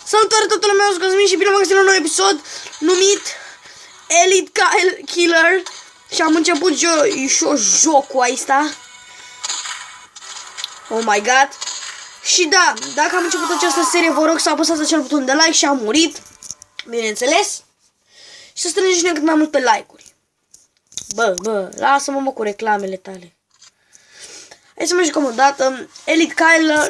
Salutare toată lumea, eu sunt Cosmin și bine m-am găsit la un nou episod numit Elite Killer. Și am început jocul ăsta. Oh my god. Și da, dacă am început această serie, vă rog să apăsați acel buton de like și am murit, bineînțeles. Și să strângeți cât mai mult pe like-uri. Bă, lasă-mă cu reclamele tale. Hai să mă jucăm o dată. Elite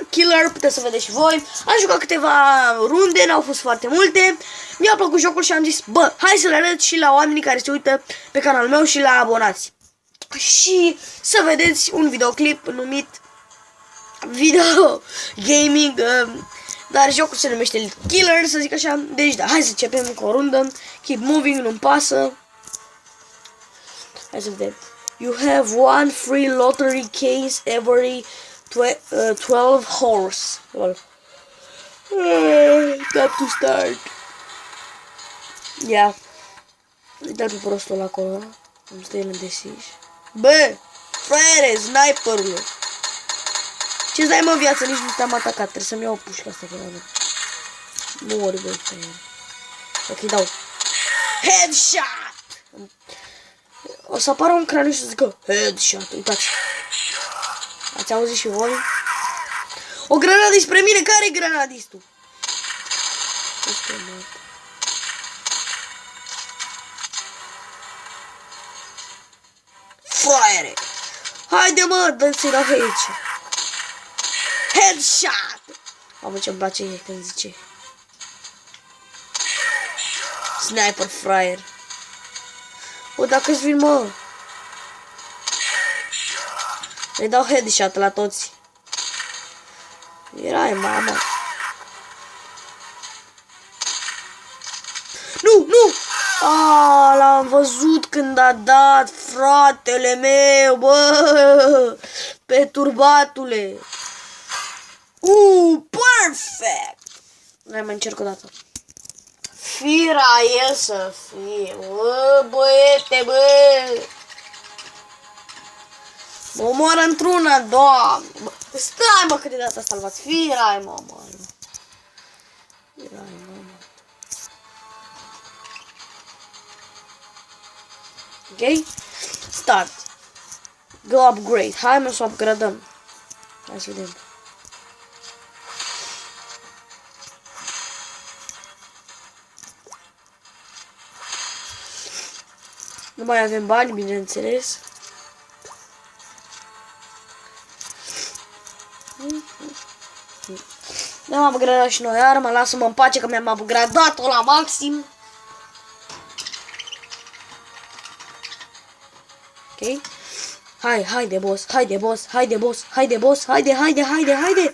Killer, puteți să vedeți și voi. Am jucat câteva runde, n-au fost foarte multe. Mi-a plăcut jocul și am zis, bă, hai să le arăt și la oamenii care se uită pe canalul meu și la abonați. Și să vedeți un videoclip numit Video Gaming, dar jocul se numește Elite Killer, să zic așa. Deci da, hai să începem cu o rundă. Keep moving, nu-mi pasă. Hai să vedem. You have one free lottery case every 12 hours. Tap to start. Ia. Uite-l pe prostul acolo. Cum stă el îndesis. Bă! Fraiere, sniperule! Ce-ți dai mă viață? Nici nu te-am atacat. Trebuie să-mi iau o pușcă asta că nu mori, bă, fraiere. Ok, dau. Headshot! O să apară un craniu și să zică headshot, uitați. Ați auzit și voi? O granadă spre mine, care-i granadistul? Fraiere! Haide mă, dă-ți-i la headshot. Headshot! Mamă, ce-mi place când zice sniper, fraier. O, dacă-ți vin, mă, le dau headshot la toți. Erai, mama. Nu! L-am văzut când a dat, fratele meu, bă, perturbatule. Perfect! Hai mai încerc o dată. Fira el să fie, bă, băiete, bă! Mă omoară într-una, doamne! Bă, stai, mă, cât de data salvați! Firai, mama! Firai, mama! Ok? Start! Go upgrade! Hai, mă, să o upgradăm! Hai să vedem! Nu mai avem bani, bineînțeles. Ne-am upgradat și noi arma, lasă-mă în pace că mi-am upgradat-o la maxim. Ok? Haide, boss, haide, boss, haide, boss, haide, boss, haide.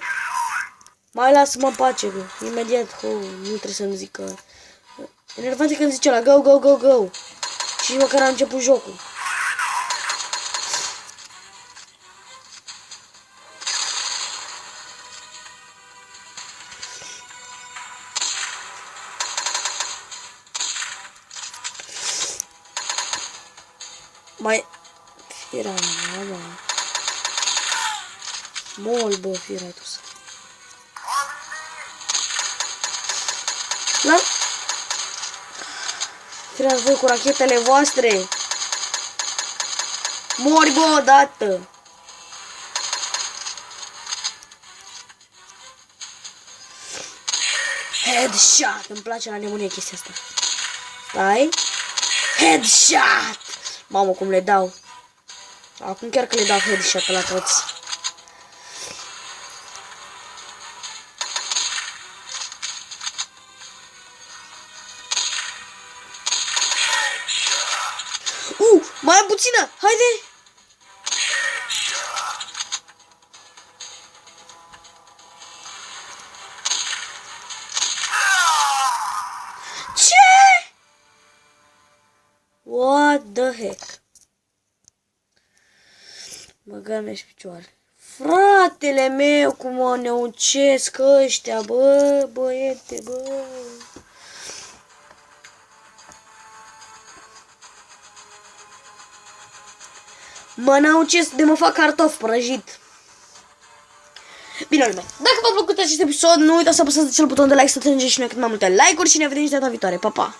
Mai lasă-mă în pace, bă. Imediat, nu trebuie să-mi zică. Enervant când zice la go. Și măcar a început jocul. Mai... Firai, mama. Mol, bă, firai tu să... La... Firai voi cu rachetele voastre. Mori, bă, odată. Headshot. Îmi place la nebunie chestia asta. Stai. Headshot. Mamă, cum le dau. Acum chiar că le dau headshot la toți. Mai am puțină! Haide! Ce? What the heck? Băga-mi și picioare. Fratele meu, cum mă neucesc ăștia, bă, băiete, bă. Mă naucesc de mă fac cartof prăjit. Bine, lume, dacă v-a plăcut acest episod, nu uitați să apăsați acel buton de like, să strângeți și noi cât mai multe like-uri și ne vedem și data viitoare. Pa, pa!